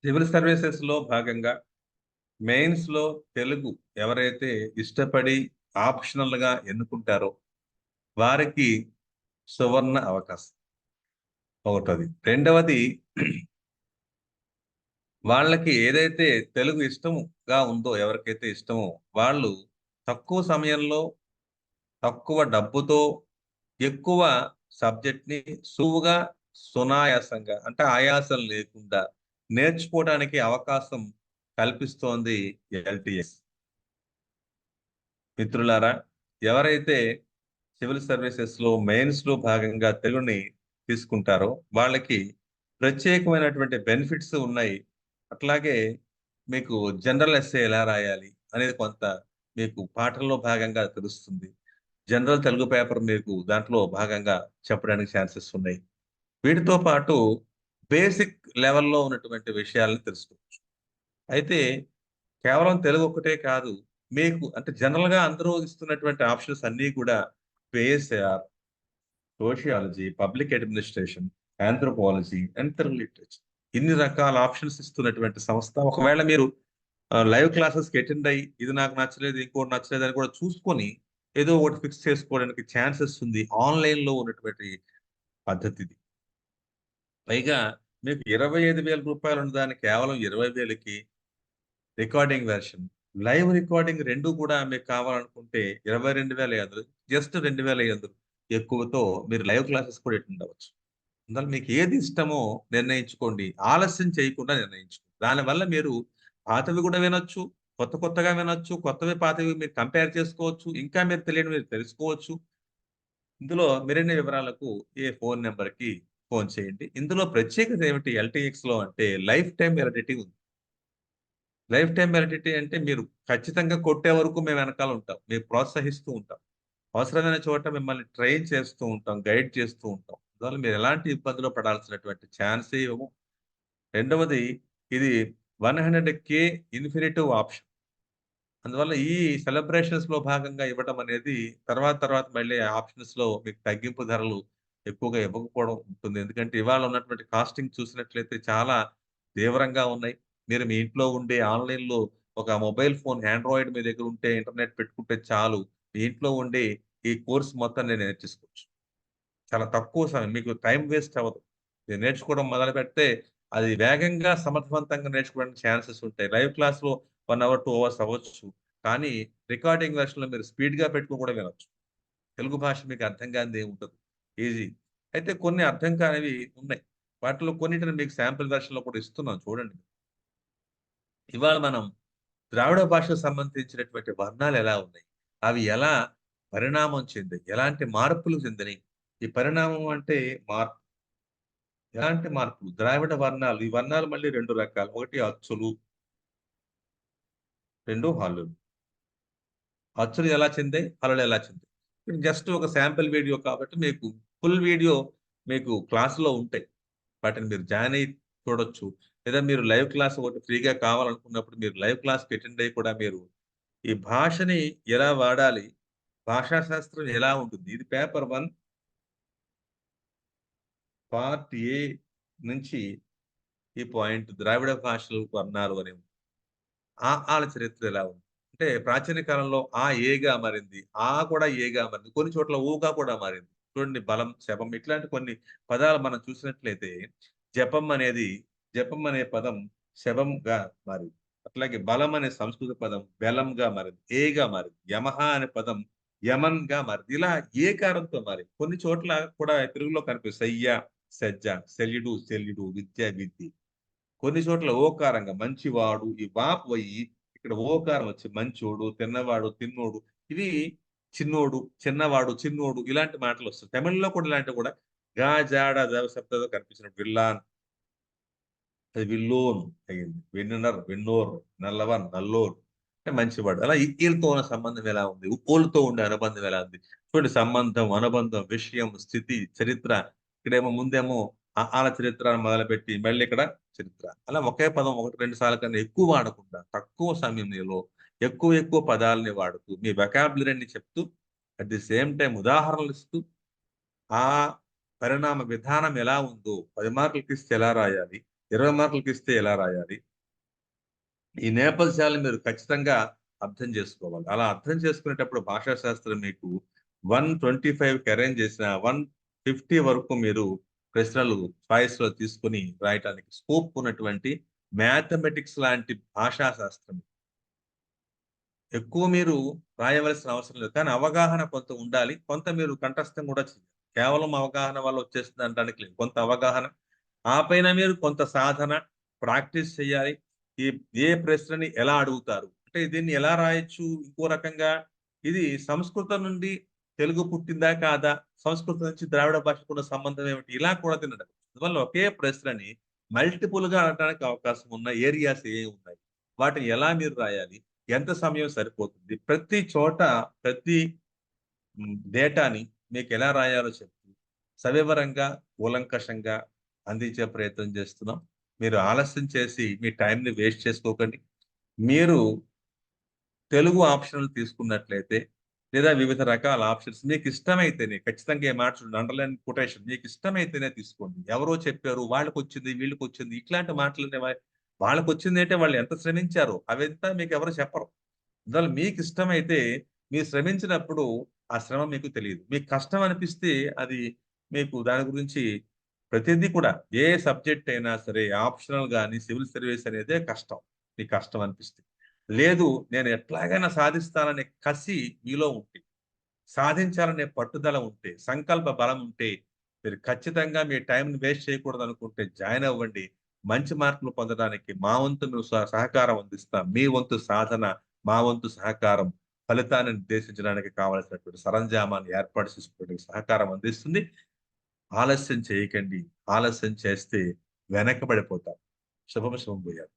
Civil services లో భాగంగా mains లో తెలుగు ఎవరైతే ఇష్టపడి ఆప్షనల్ గా ఎన్నుకుంటారో వారికి సువర్ణ అవకాశం ఒకటది. రెండవది, వాళ్ళకి ఏదైతే తెలుగు ఇష్టముగా ఉందో, ఎవరికైతే ఇష్టమో వాళ్ళు తక్కువ సమయంలో తక్కువ డబ్బుతో ఎక్కువ సబ్జెక్ట్ ని సులువుగా, సునాయాసంగా, అంటే ఆయాసం లేకుండా నేర్చుకోవడానికి అవకాశం కల్పిస్తోంది ఎల్టిఎస్. మిత్రులారా, ఎవరైతే సివిల్ సర్వీసెస్ లో మెయిన్స్ లో భాగంగా తెలుగుని తీసుకుంటారో వాళ్ళకి ప్రత్యేకమైనటువంటి బెనిఫిట్స్ ఉన్నాయి. అట్లాగే మీకు జనరల్ ఎస్ఏ ఎలా రాయాలి అనేది కొంత మీకు పాఠంలో భాగంగా తెలుస్తుంది. జనరల్ తెలుగు పేపర్ మీకు దాంట్లో భాగంగా చెప్పడానికి ఛాన్సెస్ ఉన్నాయి. వీటితో పాటు బేసిక్ లెవెల్లో ఉన్నటువంటి విషయాలను తెలుసుకోవచ్చు. అయితే కేవలం తెలుగు ఒకటే కాదు, మీకు అంటే జనరల్ గా అందరూ ఇస్తున్నటువంటి ఆప్షన్స్ అన్ని కూడా PSR, sociology, public administration, anthropology and Telugu literature, ఇన్ని రకాల ఆప్షన్స్ ఇస్తున్నటువంటి సంస్థ. ఒకవేళ మీరు లైవ్ క్లాసెస్ కి అటెండ్ అయ్యి ఇది నాకు నచ్చలేదు, ఇంకోటి నచ్చలేదు అని కూడా చూసుకొని ఏదో ఒకటి ఫిక్స్ చేసుకోవడానికి ఛాన్సెస్ ఉంది. ఆన్లైన్ లో ఉన్నటువంటి పద్ధతి ఇది. పైగా మీకు 25,000 రూపాయలు ఉన్న దాన్ని కేవలం 20,000కి రికార్డింగ్ వెర్షన్, లైవ్ రికార్డింగ్ రెండు కూడా మీకు కావాలనుకుంటే 22,500, జస్ట్ 2,500 ఎక్కువతో మీరు లైవ్ క్లాసెస్ కూడా అటెండ్ అవ్వచ్చు. అందువల్ల మీకు ఏది ఇష్టమో నిర్ణయించుకోండి. ఆలస్యం చేయకుండా నిర్ణయించుకోండి. దానివల్ల మీరు పాతవి కూడా వినొచ్చు, కొత్త కొత్తగా వినొచ్చు, కొత్తవి పాతవి మీరు కంపేర్ చేసుకోవచ్చు, ఇంకా మీరు తెలియని మీరు తెలుసుకోవచ్చు. ఇందులో మరిన్ని వివరాలకు ఏ ఫోన్ నెంబర్ కి ఫోన్ చేయండి. ఇందులో ప్రత్యేకత ఏమిటి ఎల్టీఎక్స్ లో అంటే లైఫ్ టైం వ్యాలిడిటీ ఉంది. లైఫ్ టైం వ్యాలిడిటీ అంటే మీరు ఖచ్చితంగా కొట్టే వరకు మేము వెనకాల ఉంటాం, మేము ప్రోత్సహిస్తూ ఉంటాం, అవసరమైన చోట మిమ్మల్ని ట్రైన్ చేస్తూ ఉంటాం, గైడ్ చేస్తూ ఉంటాం. అందువల్ల మీరు ఎలాంటి ఇబ్బందులు పడాల్సినటువంటి ఛాన్సే ఇవ్వము. రెండవది, ఇది 100K ఇన్ఫినిటివ్ ఆప్షన్. అందువల్ల ఈ సెలబ్రేషన్స్ లో భాగంగా ఇవ్వడం అనేది తర్వాత తర్వాత మళ్ళీ ఆప్షన్స్ లో మీకు తగ్గింపు ధరలు ఎక్కువగా ఇవ్వకపోవడం ఉంటుంది. ఎందుకంటే ఇవాళ ఉన్నటువంటి కాస్టింగ్ చూసినట్లయితే చాలా తీవ్రంగా ఉన్నాయి. మీరు మీ ఇంట్లో ఉండే ఆన్లైన్ లో ఒక మొబైల్ ఫోన్ ఆండ్రాయిడ్ మీ దగ్గర ఉంటే, ఇంటర్నెట్ పెట్టుకుంటే చాలు, మీ ఇంట్లో ఉండి ఈ కోర్స్ మొత్తాన్ని నేర్చేసుకోవచ్చు. చాలా తక్కువ సమయం, మీకు టైం వేస్ట్ అవ్వదు. ఇది నేర్చుకోవడం మొదలు పెడితే అది వేగంగా సమర్థవంతంగా నేర్చుకోవడానికి ఛాన్సెస్ ఉంటాయి. లైవ్ క్లాస్ లో 1 అవర్ 2 అవర్స్ అవ్వచ్చు. కానీ రికార్డింగ్ వెర్షన్ లో మీరు స్పీడ్ గా పెట్టుకుని కూడా వినొచ్చు. తెలుగు భాష మీకు అర్థం కానిది ఏమి ఉండదు. ఈజీ. అయితే కొన్ని అర్థం కానివి ఉన్నాయి. వాటిలో కొన్నిటిని మీకు శాంపిల్ వెర్షన్ లో కూడా ఇస్తున్నాం, చూడండి. ఇవాళ మనం ద్రావిడ భాషకు సంబంధించినటువంటి వర్ణాలు ఎలా ఉన్నాయి, అవి ఎలా పరిణామం చెందాయి, ఎలాంటి మార్పులు చెందినాయి. ఈ పరిణామం అంటే మార్పు. ఎలాంటి మార్పులు? ద్రావిడ వర్ణాలు, ఈ వర్ణాలు మళ్ళీ రెండు రకాలు. ఒకటి అచ్చులు, రెండు హల్లులు. అచ్చులు ఎలా చెందాయి, హల్లులు ఎలా చెందాయి. ఇది జస్ట్ ఒక శాంపిల్ వీడియో కాబట్టి మీకు ఫుల్ వీడియో మీకు క్లాస్ లో ఉంటాయి. వాటిని మీరు జాయిన్ అయ్యి చూడొచ్చు. లేదా మీరు లైవ్ క్లాస్ ఒకటి ఫ్రీగా కావాలనుకున్నప్పుడు మీరు లైవ్ క్లాస్ అటెండ్ అయ్యి కూడా మీరు ఈ భాషని ఎలా వాడాలి, భాషా శాస్త్రం ఎలా ఉంటుంది. ఇది పేపర్ 1 పార్ట్ ఏ నుంచి ఈ పాయింట్ ద్రావిడ భాషలు వర్ణాలు అని ఉంది. ఆల చరిత్ర ఎలా ఉంది అంటే ప్రాచీన కాలంలో ఆ ఏగా మారింది, ఆ కూడా ఏగా మారింది, కొన్ని చోట్ల ఊగా కూడా మారింది. చూడండి, బలం, శపం ఇట్లాంటి కొన్ని పదాలు మనం చూసినట్లయితే జపం అనేది, జపం అనే పదం శవంగా మారింది. అట్లాగే బలం అనే సంస్కృత పదం బెలంగా మారింది, ఏగా మారింది. యమహ అనే పదం యమన్ గా మారింది. ఇలా ఏకారంతో మారింది. కొన్ని చోట్ల కూడా తెలుగులో కనిపిస్తాయి సయ్య, సజ్జ, శల్యుడు, శల్యుడు, విద్య, విద్య. కొన్ని చోట్ల ఓకారంగా మంచివాడు, ఈ వాపు అయ్యి ఇక్కడ ఓకారం వచ్చి మంచోడు, తిన్నవాడు, తిన్నోడు. ఇవి చిన్నోడు, చిన్నవాడు, చిన్నోడు, ఇలాంటి మాటలు వస్తాయి. తమిళలో కూడా ఇలాంటివి కూడా గా జాడ దవ శబ్దంతో కనిపించిన విల్లాన్, అది విల్లోన్ అయ్యింది. వెన్నునర్, వెన్నోర్, నల్లవన్, నల్లోర్, అంటే మంచివాడు. అలా వీళ్ళతో ఉన్న సంబంధం ఎలా ఉంది, ఊళ్ళతో ఉండే అనుబంధం ఎలా ఉంది. చూడండి, సంబంధం, అనుబంధం, విషయం, స్థితి, చరిత్ర. ఇక్కడేమో ముందేమో ఆల చరిత్ర అని మొదలుపెట్టి మళ్ళీ ఇక్కడ చరిత్ర. అలా ఒకే పదం ఒకటి రెండు సార్లు కన్నా ఎక్కువ వాడకుండా తక్కువ సమయంలో ఎక్కువ ఎక్కువ పదాలని వాడుతూ మీ వెకాబులరీని చెప్తూ అట్ ది సేమ్ టైం ఉదాహరణలు ఇస్తూ ఆ పరిణామ విధానం ఎలా ఉందో 10 మార్కులకి ఇస్తే ఎలా రాయాలి, 20 మార్కులకి ఇస్తే ఎలా రాయాలి? ఈ నేపథ్యాలను మీరు ఖచ్చితంగా అర్థం చేసుకోవాలి. అలా అర్థం చేసుకునేటప్పుడు భాషా శాస్త్రం మీకు 125కి అరేంజ్ చేసిన 150 వరకు మీరు ప్రశ్నలు చాయిస్ లో తీసుకొని రాయటానికి స్కోప్ ఉన్నటువంటి మ్యాథమెటిక్స్ లాంటి భాషా శాస్త్రం. ఎక్కువ మీరు రాయవలసిన అవసరం లేదు. కానీ అవగాహన కొంత ఉండాలి. కొంత మీరు కంఠస్థం కూడా చేయాలి. కేవలం అవగాహన వల్ల వచ్చేస్తుంది అనడానికి లేదు. కొంత అవగాహన, ఆ పైన మీరు కొంత సాధన, ప్రాక్టీస్ చేయాలి. ఈ ఏ ప్రశ్నని ఎలా అడుగుతారు? అంటే దీన్ని ఎలా రాయొచ్చు? ఇంకో రకంగా ఇది సంస్కృతం నుండి తెలుగు పుట్టిందా కాదా? సంస్కృతం నుంచి ద్రావిడ భాషకున్న సంబంధం ఏమిటి? ఇలా కూడా తినడం. అందువల్ల ఒకే ప్రశ్నని మల్టిపుల్ గా అడగడానికి అవకాశం ఉన్న ఏరియాస్ ఏ ఉన్నాయి? వాటిని ఎలా మీరు రాయాలి? ఎంత సమయం సరిపోతుంది? ప్రతి చోట ప్రతి డేటాని మీకు ఎలా రాయాలో చెప్తూ సవివరంగా, కూలంకషంగా అందించే ప్రయత్నం చేస్తున్నాం. మీరు ఆలస్యం చేసి మీ టైంని వేస్ట్ చేసుకోకండి. మీరు తెలుగు ఆప్షన్లు తీసుకున్నట్లయితే లేదా వివిధ రకాల ఆప్షన్స్ మీకు ఇష్టమైతేనే, ఖచ్చితంగా ఈ మాట చూడండి, అండర్లైన్ కొటేషన్, మీకు ఇష్టమైతేనే తీసుకోండి. ఎవరో చెప్పారు, వాళ్ళకి వచ్చింది, వీళ్ళకి వచ్చింది, ఇట్లాంటి మాటలు వాళ్ళకి వచ్చింది అంటే వాళ్ళు ఎంత శ్రమించారో అవంతా మీకు ఎవరు చెప్పరు. అందువల్ల మీకు ఇష్టమైతే మీరు శ్రమించినప్పుడు ఆ శ్రమ మీకు తెలియదు. మీకు కష్టం అనిపిస్తే అది మీకు దాని గురించి ప్రతిదీ కూడా ఏ సబ్జెక్ట్ అయినా సరే ఆప్షనల్ గాని సివిల్ సర్వీస్ అనేదే కష్టం. మీకు కష్టం అనిపిస్తే. లేదు, నేను ఎట్లాగైనా సాధిస్తాననే కసి మీలో ఉంటే, సాధించాలనే పట్టుదల ఉంటే, సంకల్ప బలం ఉంటే, మీరు ఖచ్చితంగా మీ టైంని వేస్ట్ చేయకూడదు అనుకుంటే జాయిన్ అవ్వండి. మంచి మార్కులు పొందడానికి మా వంతు మేము సహకారం అందిస్తాం. మీ వంతు సాధన, మా వంతు సహకారం ఫలితాన్ని నిర్దేశించడానికి కావలసినటువంటి సరంజామాన్ని ఏర్పాటు చేసుకోవడానికి సహకారం అందిస్తుంది. ఆలస్యం చేయకండి. ఆలస్యం చేస్తే వెనకబడిపోతాం. శుభం శుభం భూయాలు.